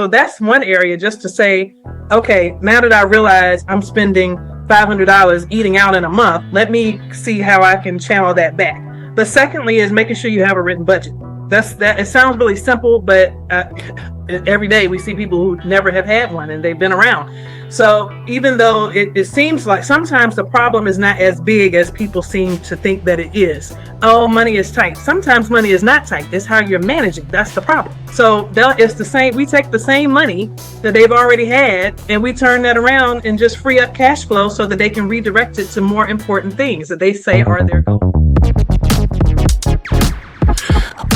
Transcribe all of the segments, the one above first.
So that's one area, just to say, okay, now that I realize I'm spending $500 eating out in a month, let me see how I can channel that back. But secondly is making sure you have a written budget. It sounds really simple, but every day we see people who never have had one and they've been around. So even though it seems like sometimes the problem is not as big as people seem to think that it is. Oh, money is tight. Sometimes money is not tight. It's how you're managing. That's the problem. So it's the same. We take the same money that they've already had and we turn that around and just free up cash flow so that they can redirect it to more important things that they say are their goals.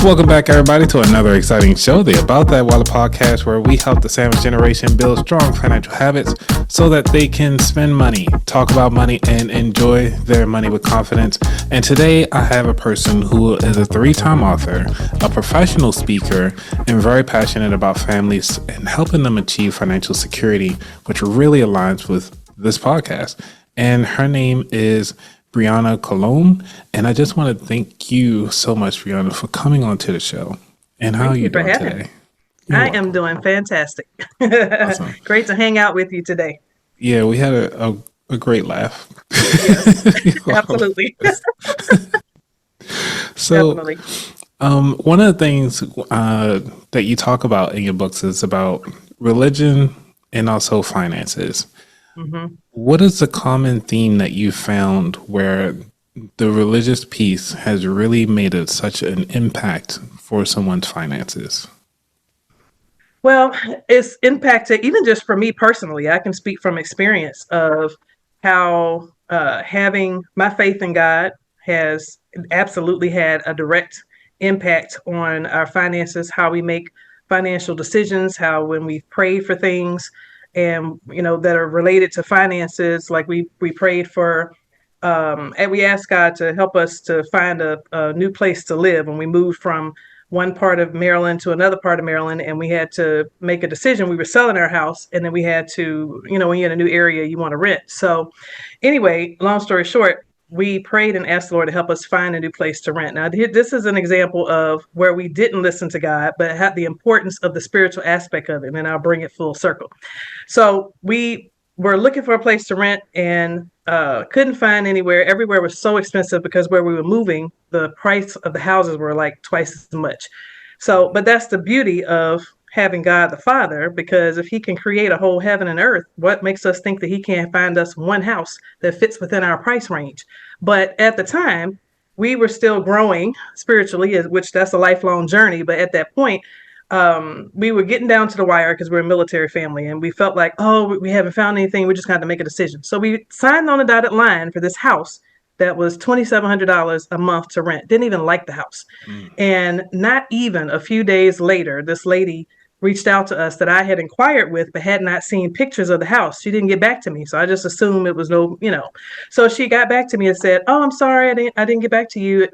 Welcome back, everybody, to another exciting show, the About That Wallet podcast, where we help the sandwich generation build strong financial habits so that they can spend money, talk about money, and enjoy their money with confidence. And today I have a person who is a 3-time author, a professional speaker, and very passionate about families and helping them achieve financial security, which really aligns with this podcast. And her name is Brianna Colon, and I just want to thank you so much, Brianna, for coming on to the show. And how are you doing today? I am doing fantastic. Awesome. Great to hang out with you today. Yeah, we had a great laugh. Yes, absolutely. So, definitely. One of the things that you talk about in your books is about religion and also finances. Mm-hmm. What is the common theme that you found where the religious piece has really made such an impact for someone's finances? Well, it's impacted, even just for me personally, I can speak from experience of how having my faith in God has absolutely had a direct impact on our finances, how we make financial decisions, how when we pray for things, and that are related to finances, like we prayed for, and we asked God to help us to find a new place to live when we moved from one part of Maryland to another part of Maryland, and we had to make a decision. We were selling our house, and then we had to, when you're in a new area, you want to rent. So anyway, long story short, we prayed and asked the Lord to help us find a new place to rent. Now, this is an example of where we didn't listen to God, but had the importance of the spiritual aspect of it. And I'll bring it full circle. So we were looking for a place to rent and couldn't find anywhere. Everywhere was so expensive because where we were moving, the price of the houses were like twice as much. So, but that's the beauty of having God the Father, because if he can create a whole heaven and earth, what makes us think that he can't find us one house that fits within our price range? But at the time, we were still growing spiritually, which that's a lifelong journey. But at that point, we were getting down to the wire because we're a military family and we felt like, oh, we haven't found anything. We just got to make a decision. So we signed on a dotted line for this house that was $2,700 a month to rent. Didn't even like the house. And not even a few days later, this lady reached out to us that I had inquired with, but had not seen pictures of the house. She didn't get back to me. So I just assumed it was so she got back to me and said, oh, I'm sorry. I didn't get back to you.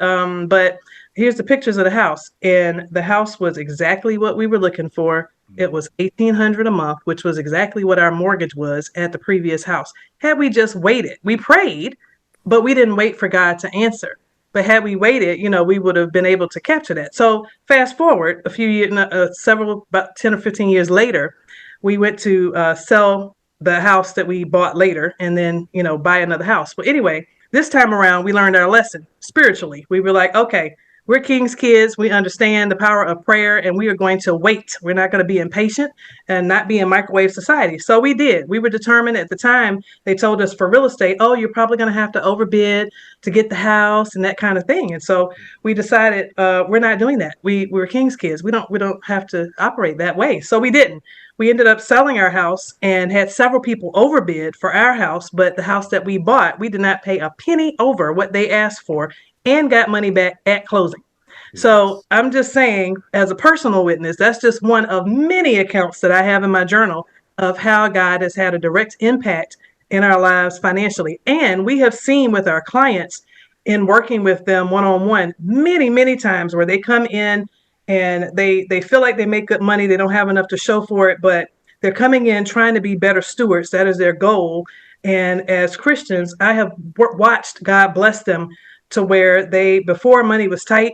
But here's the pictures of the house. And the house was exactly what we were looking for. It was $1,800 a month, which was exactly what our mortgage was at the previous house. Had we just waited, we prayed, but we didn't wait for God to answer. But had we waited, we would have been able to capture that. So fast forward a few years, about 10 or 15 years later, we went to sell the house that we bought later and then, buy another house. But anyway, this time around, we learned our lesson spiritually. We were like, okay, we're King's kids. We understand the power of prayer and we are going to wait. We're not going to be impatient and not be in microwave society. So we did. We were determined at the time. They told us for real estate, oh, you're probably going to have to overbid to get the house and that kind of thing. And so we decided we're not doing that. We're King's kids. We don't have to operate that way. So we didn't. We ended up selling our house and had several people overbid for our house. But the house that we bought, we did not pay a penny over what they asked for and got money back at closing. Yes. So I'm just saying, as a personal witness, that's just one of many accounts that I have in my journal of how God has had a direct impact in our lives financially. And we have seen with our clients in working with them one-on-one many, many times where they come in and they feel like they make good money. They don't have enough to show for it, but they're coming in trying to be better stewards. That is their goal. And as Christians, I have watched God bless them to where before money was tight,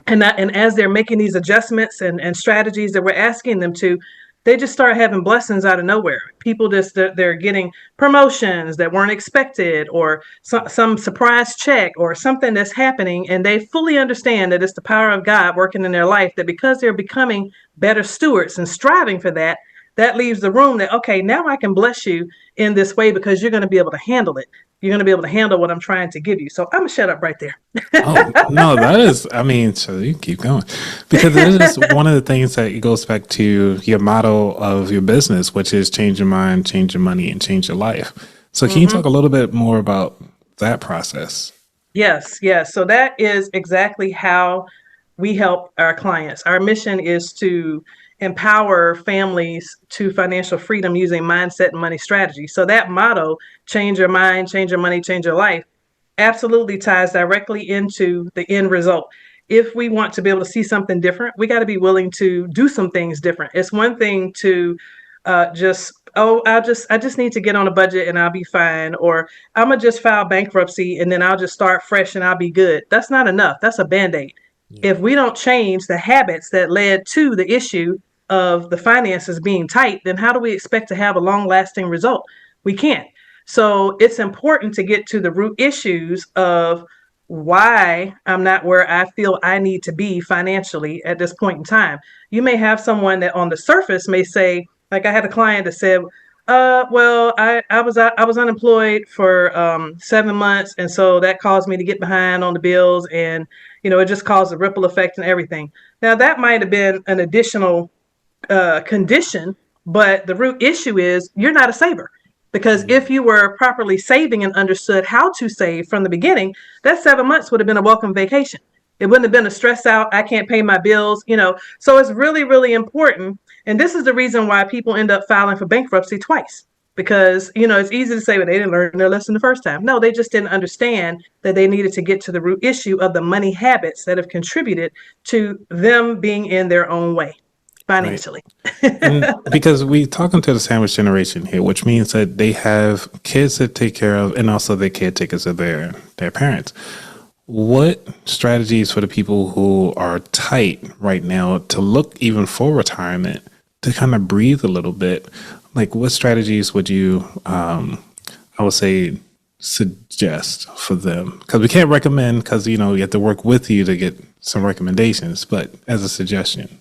and as they're making these adjustments and strategies that we're asking them to, they just start having blessings out of nowhere. People just, they're getting promotions that weren't expected, or some surprise check or something that's happening, and they fully understand that it's the power of God working in their life, that because they're becoming better stewards and striving for that, that leaves the room that, okay, now I can bless you in this way because you're going to be able to handle it. You're going to be able to handle what I'm trying to give you. So I'm going to shut up right there. Oh no, that is. I mean, so you keep going because it is one of the things that it goes back to your motto of your business, which is change your mind, change your money, and change your life. So can you talk Hmm. a little bit more about that process? Yes, yes. So that is exactly how we help our clients. Our mission is to empower families to financial freedom using mindset and money strategy. So that motto, change your mind, change your money, change your life, absolutely ties directly into the end result. If we want to be able to see something different, we got to be willing to do some things different. It's one thing to just, oh, I just need to get on a budget and I'll be fine, or I'm gonna just file bankruptcy and then I'll just start fresh and I'll be good. That's not enough. That's a band-aid. Yeah. If we don't change the habits that led to the issue of the finances being tight, then how do we expect to have a long-lasting result? We can't. So it's important to get to the root issues of why I'm not where I feel I need to be financially at this point in time. You may have someone that on the surface may say, like I had a client that said, well, I was unemployed for 7 months, and so that caused me to get behind on the bills, and it just caused a ripple effect and everything. Now that might have been an additional condition, but the root issue is you're not a saver. Because if Mm. you were properly saving and understood how to save from the beginning, that 7 months would have been a welcome vacation. It wouldn't have been a stress out, I can't pay my bills. So it's really, really important. And this is the reason why people end up filing for bankruptcy twice. Because it's easy to say, well, they didn't learn their lesson the first time. No, they just didn't understand that they needed to get to the root issue of the money habits that have contributed to them being in their own way Right. financially. And because we talking to the sandwich generation here, which means that they have kids to take care of and also their caretakers of their parents. What strategies for the people who are tight right now to look even for retirement to kind of breathe a little bit? Like, what strategies would you, I would say, suggest for them? Because we can't recommend, because we have to work with you to get some recommendations, but as a suggestion.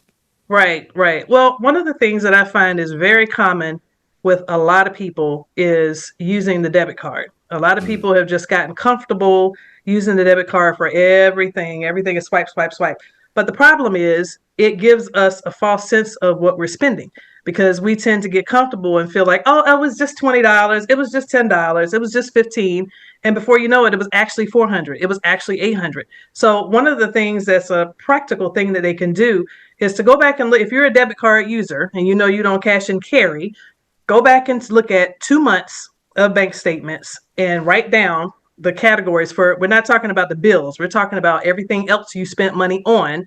Right, right. Well, one of the things that I find is very common with a lot of people is using the debit card. A lot of Mm. people have just gotten comfortable using the debit card for everything. Everything is swipe, swipe, swipe. But the problem is it gives us a false sense of what we're spending, because we tend to get comfortable and feel like, oh, it was just $20, it was just $10, it was just 15, and before you know it, it was actually 400, it was actually 800. So one of the things that's a practical thing that they can do is to go back and look. If you're a debit card user and you don't cash and carry, go back and look at 2 months of bank statements and write down the categories for, we're not talking about the bills, we're talking about everything else you spent money on,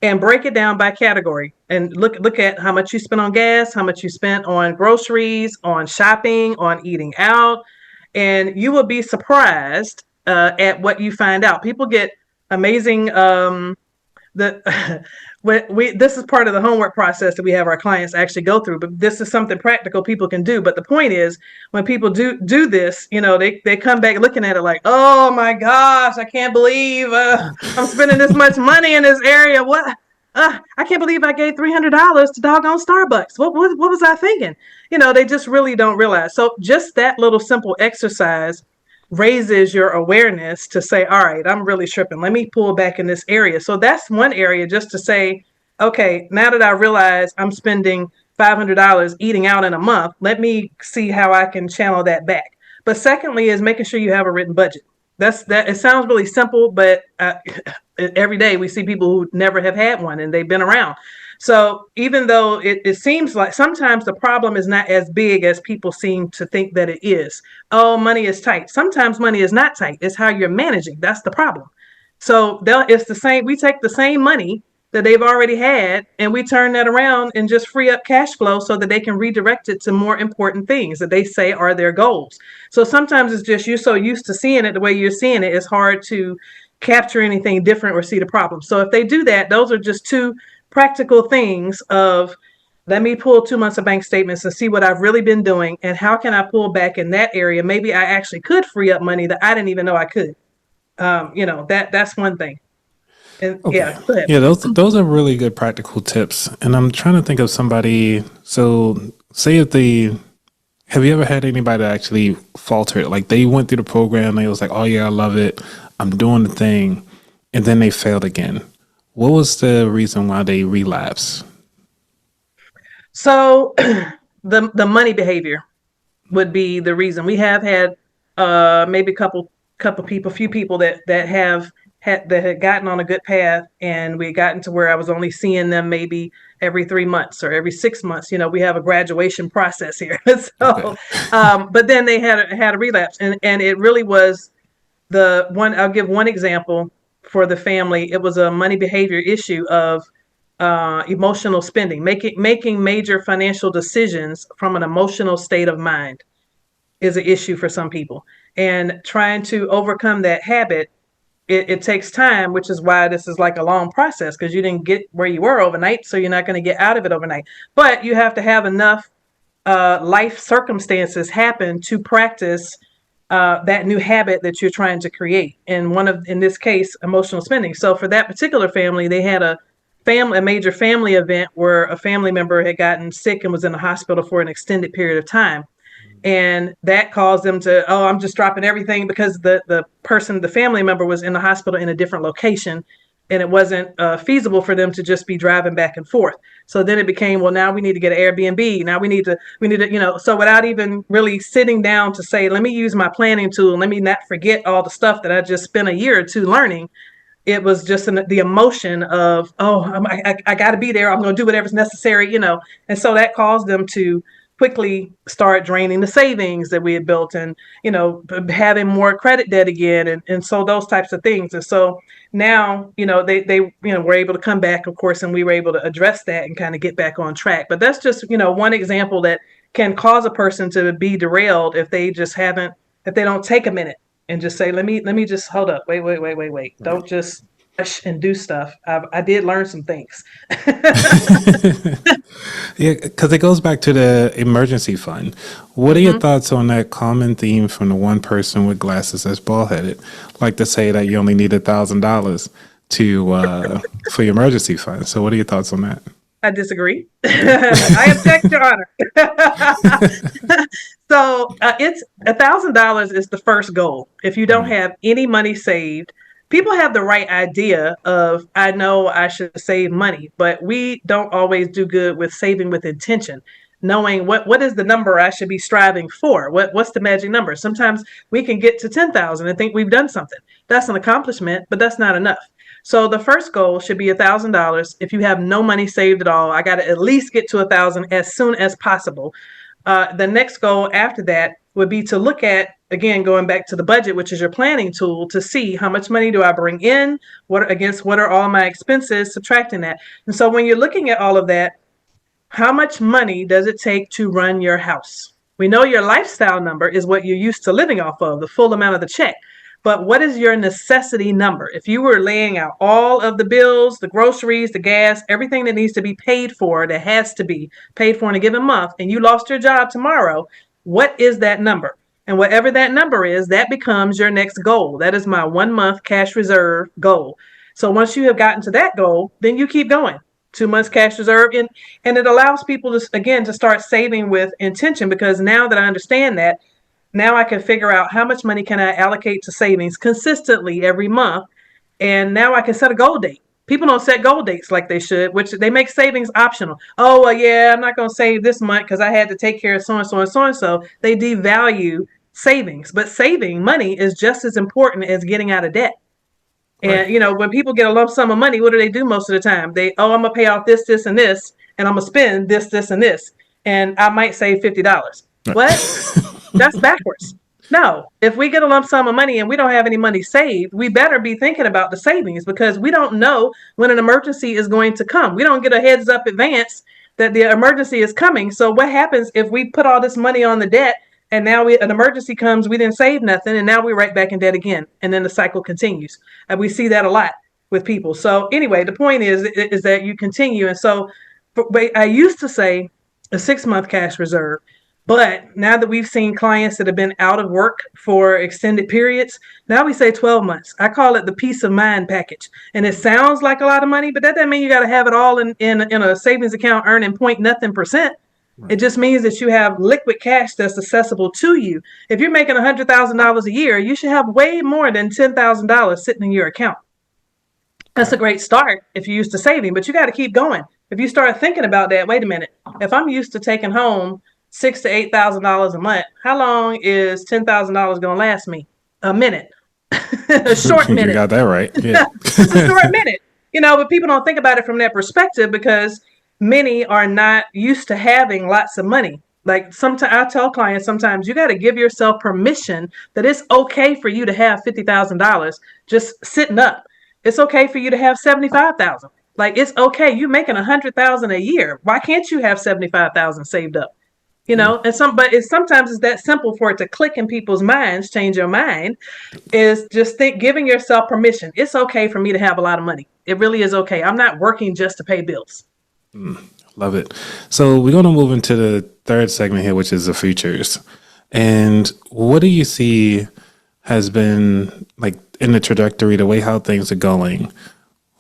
and break it down by category and look at how much you spent on gas, how much you spent on groceries, on shopping, on eating out, and you will be surprised at what you find out. People get amazing the we this is part of the homework process that we have our clients actually go through, but this is something practical people can do. But the point is, when people do this, they come back looking at it like, oh my gosh, I can't believe I'm spending this much money in this area. What, I can't believe I gave $300 to doggone Starbucks. What was I thinking? They just really don't realize. So just that little simple exercise raises your awareness to say, all right, I'm really tripping. Let me pull back in this area. So that's one area, just to say, okay, now that I realize I'm spending $500 eating out in a month, let me see how I can channel that back. But secondly, is making sure you have a written budget. That's that. It sounds really simple, but every day we see people who never have had one and they've been around. So even though it seems like sometimes the problem is not as big as people seem to think that it is. Oh, money is tight. Sometimes money is not tight. It's how you're managing. That's the problem. So it's the same. We take the same money that they've already had and we turn that around and just free up cash flow so that they can redirect it to more important things that they say are their goals. So sometimes it's just you're so used to seeing it the way you're seeing it, it's hard to capture anything different or see the problem. So if they do that, those are just two practical things of Let me pull 2 months of bank statements and see what I've really been doing and how can I pull back in that area. Maybe I actually could free up money that I didn't even know I could. That's one thing. And Okay. yeah, go ahead. Yeah, those are really good practical tips. And I'm trying to think of somebody. So, say if they have you ever had anybody that actually faltered? Like they went through the program, they was like, "Oh yeah, I love it. I'm doing the thing," and then they failed again. What was the reason why they relapsed? So the money behavior would be the reason. We have had maybe a couple people, few people that have had gotten on a good path, and we gotten to where I was only seeing them maybe every 3 months or every 6 months. We have a graduation process here. Okay. So, but then they had a relapse, and it really was the one. I'll give one example for the family. It was a money behavior issue of emotional spending, making major financial decisions from an emotional state of mind is an issue for some people. And trying to overcome that habit, it takes time, which is why this is like a long process because you didn't get where you were overnight. So you're not going to get out of it overnight. But you have to have enough life circumstances happen to practice that new habit that you're trying to create. And in this case, emotional spending. So for that particular family, they had a major family event where a family member had gotten sick and was in the hospital for an extended period of time, and that caused them to, oh, I'm just dropping everything because the family member was in the hospital in a different location, and it wasn't feasible for them to just be driving back and forth. So then it became, well, now we need to get an Airbnb. Now we need to, so without even really sitting down to say, let me use my planning tool, let me not forget all the stuff that I just spent a year or two learning. It was just the emotion of, oh, I got to be there. I'm going to do whatever's necessary. And so that caused them to quickly start draining the savings that we had built, and having more credit debt again, and so those types of things. And so now they were able to come back, of course, and we were able to address that and kind of get back on track. But that's just one example that can cause a person to be derailed if they don't take a minute and just say, let me just hold up, wait, Right. don't just rush and do stuff. I did learn some things. Yeah, because it goes back to the emergency fund. What are your Mhm. thoughts on that common theme from the one person with glasses that's bald headed? Like to say that you only need $1,000 to for your emergency fund. So, what are your thoughts on that? I disagree. Okay. I object, Your Honor. So it's $1,000 is the first goal. If you don't Mhm. have any money saved, people have the right idea of, I know I should save money, but we don't always do good with saving with intention. Knowing what is the number I should be striving for? What's the magic number? Sometimes we can get to 10,000 and think we've done something. That's an accomplishment, but that's not enough. So the first goal should be $1,000. If you have no money saved at all, I got to at least get to 1,000 as soon as possible. The next goal after that would be to look at, again, going back to the budget, which is your planning tool, to see how much money do I bring in, what are all my expenses, subtracting that. And so when you're looking at all of that, how much money does it take to run your house? We know your lifestyle number is what you're used to living off of, the full amount of the check. But what is your necessity number? If you were laying out all of the bills, the groceries, the gas, everything that needs to be paid for, that has to be paid for in a given month, and you lost your job tomorrow, what is that number? And whatever that number is, that becomes your next goal. That is my 1 month cash reserve goal. So once you have gotten to that goal, then you keep going. 2 months cash reserve, and it allows people to, again, to start saving with intention, because now that I understand that, now I can figure out how much money can I allocate to savings consistently every month. And now I can set a goal date. People don't set goal dates like they should, which they make savings optional. Oh, well, yeah, I'm not going to save this month because I had to take care of so and so and so and so. They devalue savings, but saving money is just as important as getting out of debt. Right. And when people get a lump sum of money, what do they do most of the time? I'm gonna pay off this, and this, and I'm gonna spend this, and this, and I might save $50. What? That's backwards. No, if we get a lump sum of money and we don't have any money saved, we better be thinking about the savings, because we don't know when an emergency is going to come. We don't get a heads up advance that the emergency is coming. So what happens if we put all this money on the debt, and now an emergency comes, we didn't save nothing, and now we're right back in debt again, and then the cycle continues. And we see that a lot with people. So anyway, the point is that you continue. And so I used to say a 6 month cash reserve. But now that we've seen clients that have been out of work for extended periods, now we say 12 months. I call it the peace of mind package. And it sounds like a lot of money, but that doesn't mean you got to have it all in a savings account earning point nothing percent. It Right. just means that you have liquid cash that's accessible to you. If you're making $100,000 a year, you should have way more than $10,000 sitting in your account. That's Okay. a great start if you're used to saving, but you got to keep going. If you start thinking about that, wait a minute. If I'm used to taking home $6,000 to $8,000 a month, how long is $10,000 going to last me? A minute, a short You minute. got that right. Yeah. Just a short minute, but people don't think about it from that perspective because many are not used to having lots of money. Like sometimes I tell clients, sometimes you got to give yourself permission that it's okay for you to have $50,000 just sitting up. It's okay for you to have 75,000. Like it's okay. You making 100,000 a year. Why can't you have 75,000 saved up? Yeah. But sometimes it's that simple for it to click in people's minds, change your mind, is just giving yourself permission. It's okay for me to have a lot of money. It really is okay. I'm not working just to pay bills. Love it. So we're going to move into the third segment here, which is the futures. And what do you see has been like in the trajectory, the way how things are going?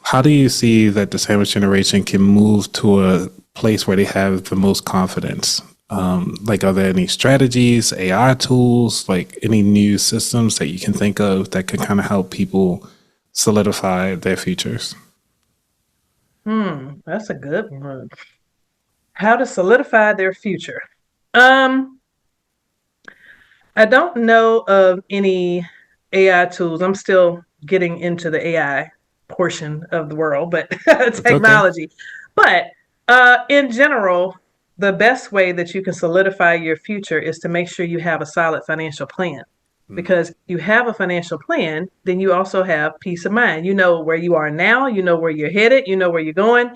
How do you see that the sandwich generation can move to a place where they have the most confidence? Like, are there any strategies, AI tools, like any new systems that you can think of that could kind of help people solidify their futures? That's a good one. How to solidify their future. Um, I don't know of any AI tools. I'm still getting into the AI portion of the world, but It's okay. technology. But in general, the best way that you can solidify your future is to make sure you have a solid financial plan. Because you have a financial plan, then you also have peace of mind. You know where you are now, you know where you're headed, you know where you're going,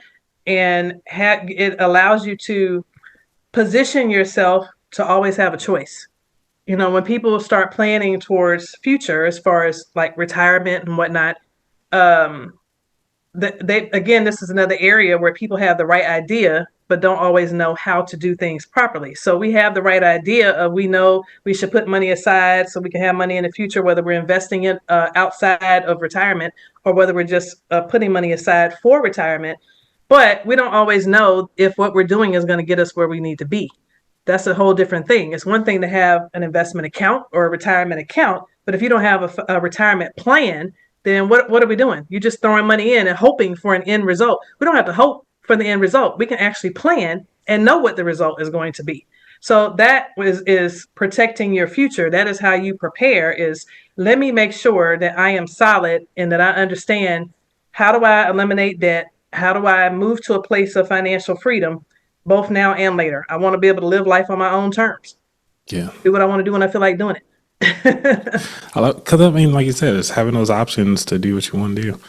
and it allows you to position yourself to always have a choice. When people start planning towards future as far as like retirement and whatnot, um, they again, this is another area where people have the right idea but don't always know how to do things properly. So we have the right idea of we know we should put money aside so we can have money in the future, whether we're investing in outside of retirement or whether we're just putting money aside for retirement. But we don't always know if what we're doing is going to get us where we need to be. That's a whole different thing. It's one thing to have an investment account or a retirement account, but if you don't have a retirement plan, then what are we doing? You're just throwing money in and hoping for an end result. We don't have to hope for the end result. We can actually plan and know what the result is going to be. So that is protecting your future. That is how you prepare is let me make sure that I am solid and that I understand how do I eliminate debt? How do I move to a place of financial freedom, both now and later? I want to be able to live life on my own terms, Yeah. do what I want to do when I feel like doing it. Because I mean, like you said, it's having those options to do what you want to do.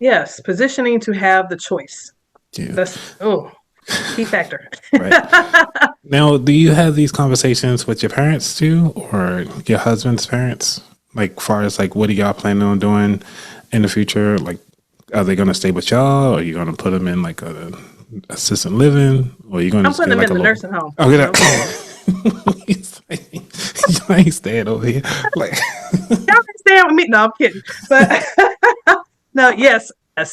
Yes, positioning to have the choice. Yeah. That's key factor. Right. Now, do you have these conversations with your parents too, or your husband's parents? Like, far as like, what are y'all planning on doing in the future? Like, are they going to stay with y'all? Or are you going to put them in like a assisted living, or are you going to I'm just putting get them like in a the little? nursing home. Okay, No, you ain't staying over here. Like, y'all can stand with me. No, I'm kidding. But no, yes,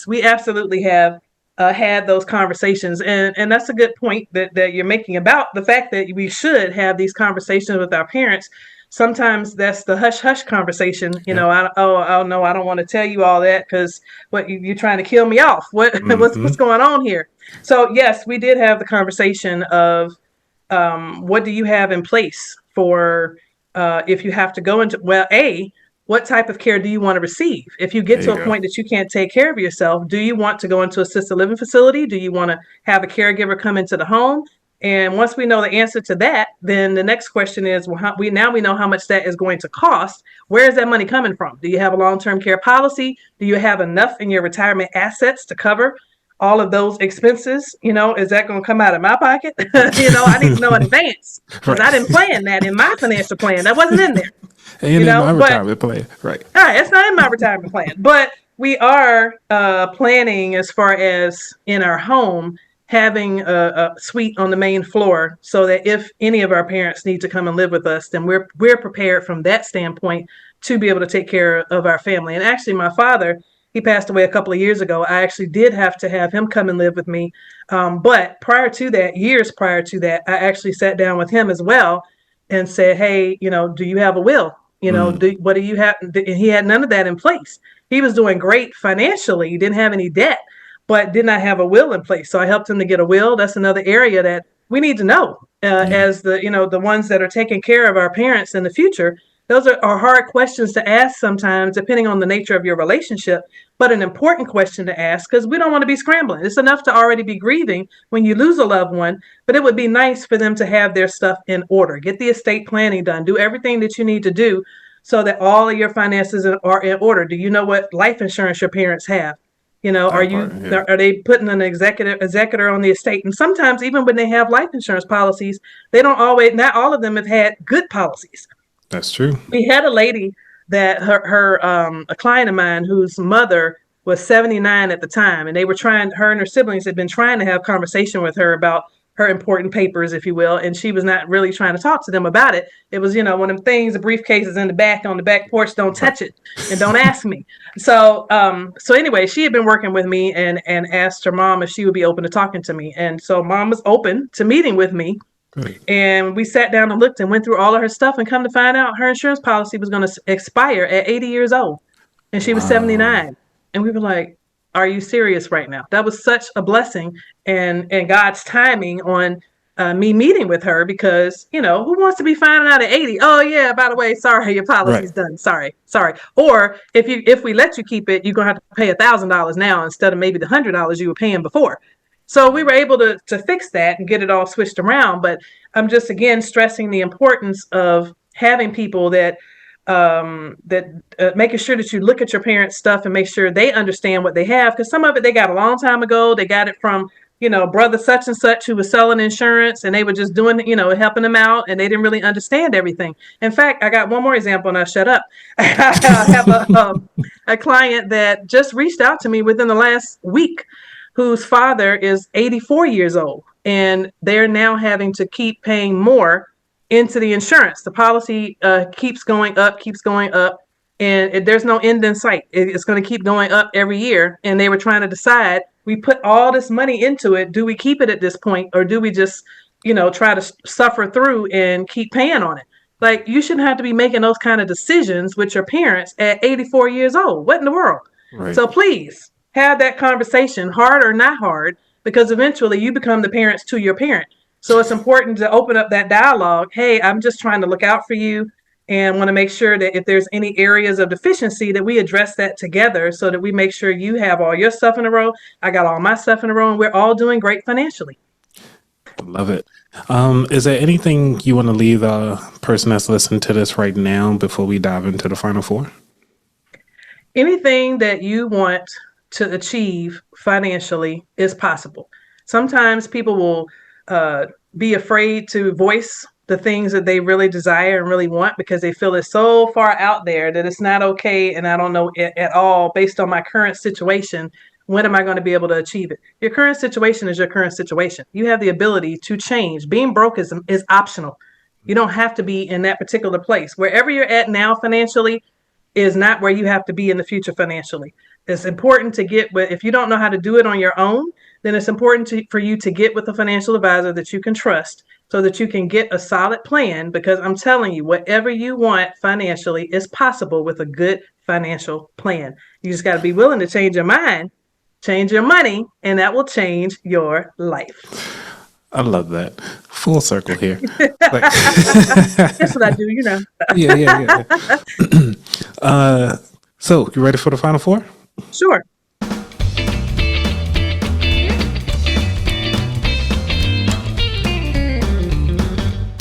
we absolutely have had those conversations, and that's a good point that you're making about the fact that we should have these conversations with our parents. Sometimes that's the hush hush conversation. yeah. Oh no, I don't want to tell you all that because you're trying to kill me off. What's Mm-hmm. going on here? So yes, we did have the conversation of what do you have in place for if you have to go into, well, what type of care do you want to receive? If you get There you to a go. point that you can't take care of yourself, do you want to go into a assisted living facility? Do you want to have a caregiver come into the home? And once we know the answer to that, then the next question is, well, we know how much that is going to cost. Where is that money coming from? Do you have a long-term care policy? Do you have enough in your retirement assets to cover all of those expenses? Is that going to come out of my pocket? I need to know in advance because I didn't Right. plan that in my financial plan. That wasn't in there. And in my But retirement plan. Right. all right, it's not in my retirement plan. But we are planning as far as in our home having a suite on the main floor so that if any of our parents need to come and live with us, then we're prepared from that standpoint to be able to take care of our family. And actually, my father, he passed away a couple of years ago. I actually did have to have him come and live with me. But prior to that, years prior to that, I actually sat down with him as well and said, hey, do you have a will? What do you have? And he had none of that in place. He was doing great financially. He didn't have any debt, but did not have a will in place. So I helped him to get a will. That's another area that we need to know Yeah. as the ones that are taking care of our parents in the future. Those are hard questions to ask sometimes, depending on the nature of your relationship, but an important question to ask because we don't want to be scrambling. It's enough to already be grieving when you lose a loved one, but it would be nice for them to have their stuff in order. Get the estate planning done. Do everything that you need to do so that all of your finances are in order. Do you know what life insurance your parents have? Are That part. Yeah. they putting an executor on the estate? And sometimes even when they have life insurance policies, they don't always. Not all of them have had good policies. That's true. We had a lady that a client of mine whose mother was 79 at the time, and her and her siblings had been trying to have conversation with her about her important papers, if you will, and she was not really trying to talk to them about it. It was, one of them things, the briefcase is in the back on the back porch, don't touch it and don't ask me. So anyway, she had been working with me and asked her mom if she would be open to talking to me. And so mom was open to meeting with me. Good. And we sat down and looked and went through all of her stuff and come to find out her insurance policy was going to expire at 80 years old. And she was Wow. 79. And we were like, are you serious right now? That was such a blessing and God's timing on me meeting with her because, who wants to be finding out at 80? Oh, yeah, by the way, sorry, your Right. policy's done. Sorry. Or if we let you keep it, you're going to have to pay $1,000 now instead of maybe the $100 you were paying before. So we were able to fix that and get it all switched around. But I'm just, again, stressing the importance of having people that making sure that you look at your parents' stuff and make sure they understand what they have. Because some of it they got a long time ago. They got it from, brother such and such who was selling insurance and they were just doing, helping them out and they didn't really understand everything. In fact, I got one more example and I'll shut up. I have a client that just reached out to me within the last week whose father is 84 years old and they're now having to keep paying more into the insurance. The policy keeps going up, and there's no end in sight. It's going to keep going up every year. And they were trying to decide, we put all this money into it. Do we keep it at this point, or do we just, try to suffer through and keep paying on it? Like, you shouldn't have to be making those kind of decisions with your parents at 84 years old. What in the world? Right. So please have that conversation, hard or not hard, because eventually you become the parents to your parent. So it's important to open up that dialogue. Hey, I'm just trying to look out for you and want to make sure that if there's any areas of deficiency that we address that together so that we make sure you have all your stuff in a row. I got all my stuff in a row and we're all doing great financially. Love it. Is there anything you want to leave the person that's listening to this right now before we dive into the final four? Anything that you want to achieve financially is possible. Sometimes people will be afraid to voice the things that they really desire and really want because they feel it's so far out there that it's not okay. And I don't know at all, based on my current situation, when am I going to be able to achieve it? Your current situation is your current situation. You have the ability to change. Being broke is optional. You don't have to be in that particular place. Wherever you're at now financially is not where you have to be in the future financially. It's important to get with, if you don't know how to do it on your own, then it's important for you to get with a financial advisor that you can trust so that you can get a solid plan, because I'm telling you, whatever you want financially is possible with a good financial plan. You just got to be willing to change your mind, change your money, and that will change your life. I love that. Full circle here. Like, That's what I do, yeah. So, you ready for the final four? Sure.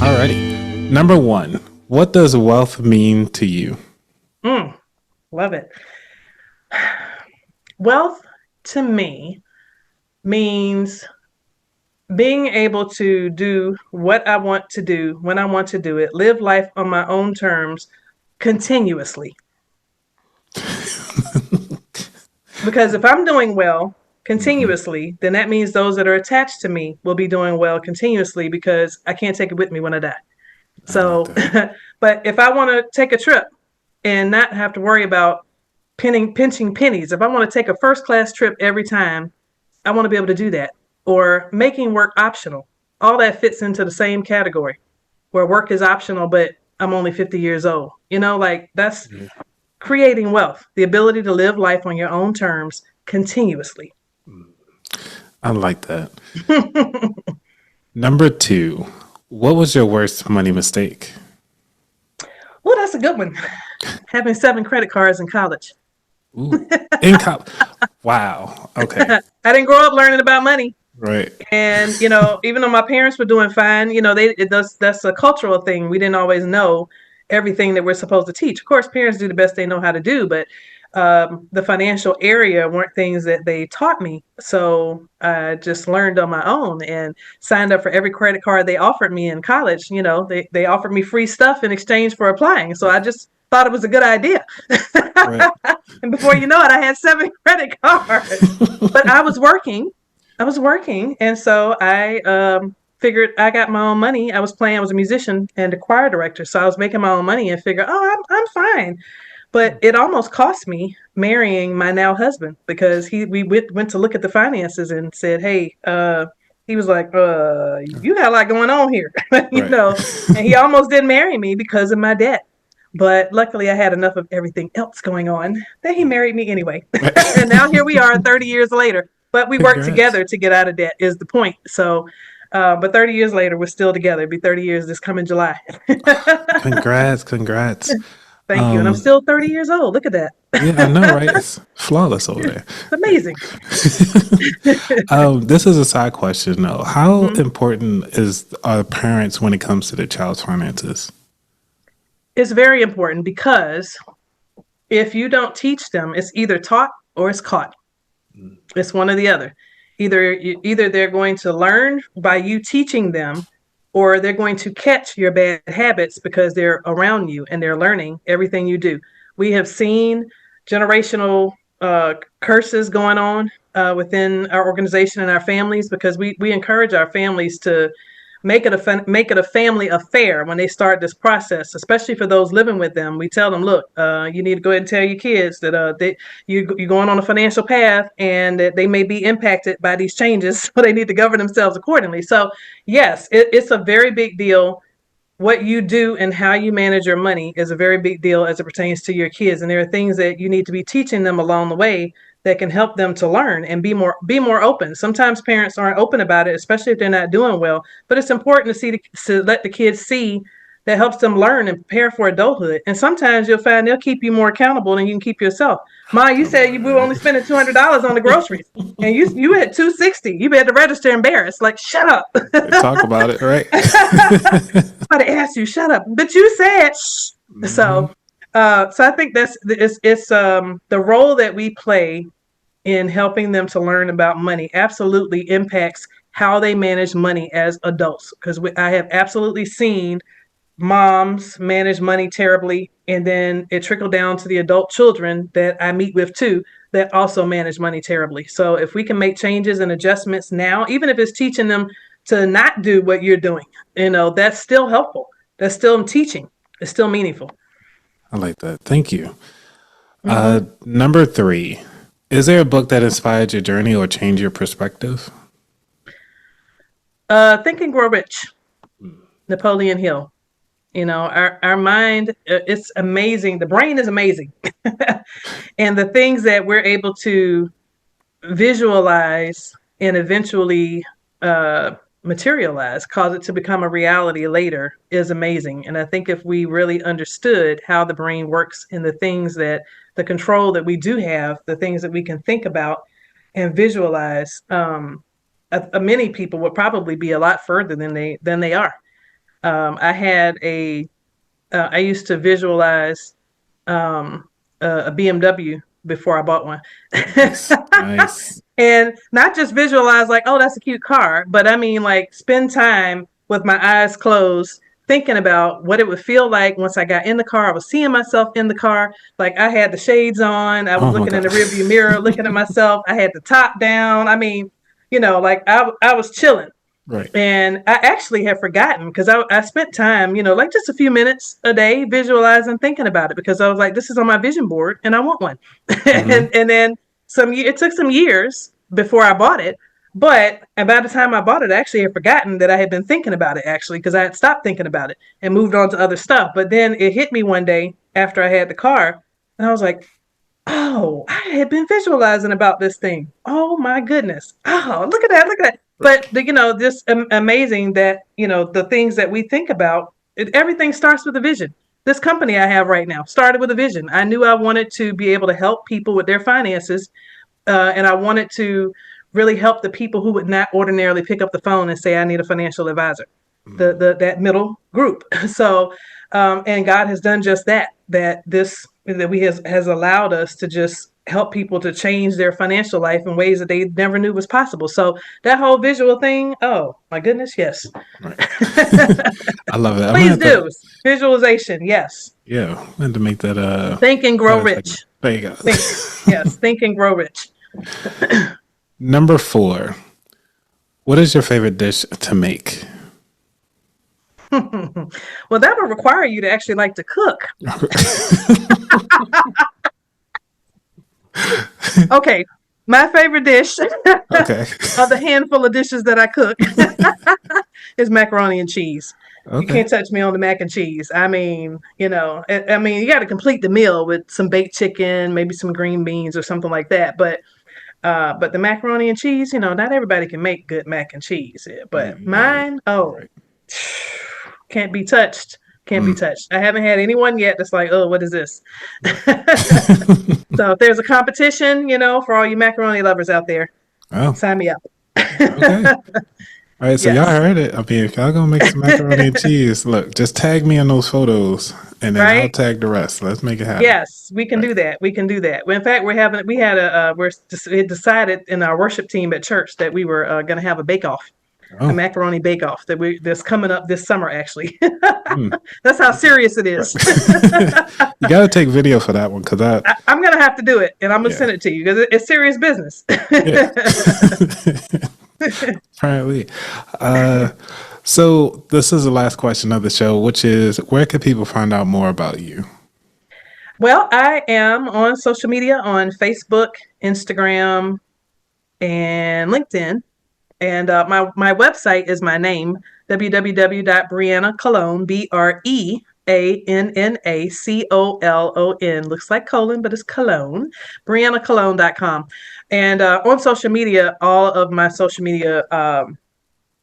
Alrighty. Number one, what does wealth mean to you? Love it. Wealth to me means being able to do what I want to do when I want to do it, live life on my own terms continuously. Because if I'm doing well, Hmm. continuously, then that means those that are attached to me will be doing well continuously because I can't take it with me when I die. I like So, that. but if I want to take a trip and not have to worry about pinching pennies, if I want to take a first class trip every time, I want to be able to do that. Or making work optional. All that fits into the same category where work is optional, but I'm only 50 years old. Like that's Yeah, creating wealth, the ability to live life on your own terms continuously. I like that. Number two, what was your worst money mistake? Well, that's a good one. Having 7 credit cards in college. Ooh, in college. Wow. Okay. I didn't grow up learning about money. Right. And even though my parents were doing fine, that's a cultural thing. We didn't always know everything that we're supposed to teach. Of course, parents do the best they know how to do, but the financial area weren't things that they taught me. So I just learned on my own and signed up for every credit card they offered me in college. They offered me free stuff in exchange for applying. So I just thought it was a good idea. Right. And before you know it, I had 7 credit cards. But I was working, and so I figured I got my own money. I was playing. I was a musician and a choir director, so I was making my own money and figured, oh, I'm fine. But it almost cost me marrying my now husband because we went to look at the finances and said, hey, he was like, you got a lot going on here, Right. and he almost didn't marry me because of my debt. But luckily, I had enough of everything else going on that he married me anyway. And now here we are 30 years later. But we worked Congrats. together to get out of debt, is the point. So, but 30 years later, we're still together. It'll be 30 years this coming July. Congrats. Congrats. Thank you. And I'm Um, still 30 years old. Look at that. yeah, I know, right? It's flawless over there. It's amazing. This is a side question though. How Mhm. important is our parents when it comes to their child's finances? It's very important because if you don't teach them, it's either taught or it's caught. It's one or the other. Either they're going to learn by you teaching them, or they're going to catch your bad habits because they're around you and they're learning everything you do. We have seen generational curses going on within our organization and our families because we encourage our families to make it a family affair when they start this process, especially for those living with them. We tell them, look, you need to go ahead and tell your kids that you're going on a financial path and that they may be impacted by these changes, so they need to govern themselves accordingly. So yes, it's a very big deal. What you do and how you manage your money is a very big deal as it pertains to your kids, and there are things that you need to be teaching them along the way that can help them to learn and be more open. Sometimes parents aren't open about it, especially if they're not doing well, but it's important to let the kids see. That helps them learn and prepare for adulthood. And sometimes you'll find they'll keep you more accountable than you can keep yourself. Ma, you Come said we were only on. spending $200 on the groceries, and you had 260. You had to register embarrassed. Like, shut up. Talk about it, right? Somebody asked you, shut up. But you said shh. Hmm. So I think it's the role that we play in helping them to learn about money absolutely impacts how they manage money as adults. Because I have absolutely seen moms manage money terribly, and then it trickled down to the adult children that I meet with too that also manage money terribly. So if we can make changes and adjustments now, even if it's teaching them to not do what you're doing, that's still helpful. That's still teaching. It's still meaningful. I like that. Thank you. Hmm. Number three, is there a book that inspired your journey or changed your perspective? Think and Grow Rich, Napoleon Hill. Our mind, it's amazing. The brain is amazing. And the things that we're able to visualize and eventually uh, materialize, cause it to become a reality later, is amazing. And I think if we really understood how the brain works and the control that we do have, the things that we can think about and visualize, many people would probably be a lot further than they are. I used to visualize a BMW before I bought one. Nice. Nice. And not just visualize like, oh, that's a cute car, but I mean like spend time with my eyes closed thinking about what it would feel like once I got in the car. I was seeing myself in the car. Like I had the shades on. I was Oh my looking in God. the rearview mirror, looking at myself. I had the top down. I mean, like I was chilling. Right. And I actually had forgotten because I spent time, like just a few minutes a day visualizing, thinking about it because I was like, this is on my vision board and I want one. Mm-hmm. and then it took some years before I bought it. But by the time I bought it, I actually had forgotten that I had been thinking about it actually because I had stopped thinking about it and moved on to other stuff. But then it hit me one day after I had the car and I was like, oh, I had been visualizing about this thing. Oh my goodness. Oh, look at that. Look at that. But just amazing that, the things that we think about, everything starts with a vision. This company I have right now started with a vision. I knew I wanted to be able to help people with their finances. And I wanted to really help the people who would not ordinarily pick up the phone and say, I need a financial advisor, that middle group. So, and God has done just that, that we has allowed us to just help people to change their financial life in ways that they never knew was possible. So that whole visual thing, oh my goodness, yes. Right. I love that. Please do. Visualization, yes. Yeah, I'm going to make that Think and grow rich. There you go. Yes, think and grow rich. Number 4. What is your favorite dish to make? Well, that would require you to actually like to cook. Okay, my favorite dish Okay. of the handful of dishes that I cook is macaroni and cheese. You Okay. can't touch me on the mac and cheese. I mean, you got to complete the meal with some baked chicken, maybe some green beans or something like that. But the macaroni and cheese, not everybody can make good mac and cheese. But mine, Right. can't be touched. Can't be touched. I haven't had anyone yet that's like, oh, what is this? So if there's a competition, for all you macaroni lovers out there, Oh, sign me up. okay. All right, so y'all Yes. heard it. I mean, if y'all gonna make some macaroni and cheese, look, just tag me in those photos, and then I'll Right? tag the rest. Let's make it happen. Yes, we can do that. We can do that. Well, in fact, we decided in our worship team at church that we were going to have a bake off, a Oh, macaroni bake off that's coming up this summer. Actually, hmm. that's how serious it Right. is. You gotta take video for that one because I'm going to have to do it, and I'm going to yeah, send it to you because it's serious business. yeah. Apparently. So this is the last question of the show, which is, where can people find out more about you? Well, I am on social media on Facebook, Instagram, and LinkedIn. And my website is my name, www.briannacolon, BREANNACOLON. Looks like colon, but it's Cologne, BriannaColon.com. And on social media, all of my social media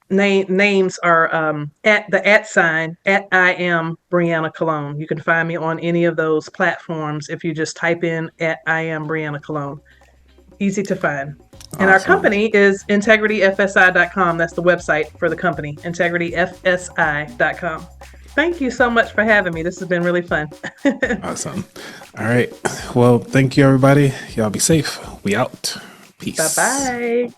names are at the @ at I am Brianna Colon. You can find me on any of those platforms if you just type in at I am Brianna Colon. Easy to find. And our Awesome. company is integrityfsi.com. That's the website for the company, integrityfsi.com. Thank you so much for having me. This has been really fun. Awesome. All right. Well, thank you, everybody. Y'all be safe. We out. Peace. Bye-bye.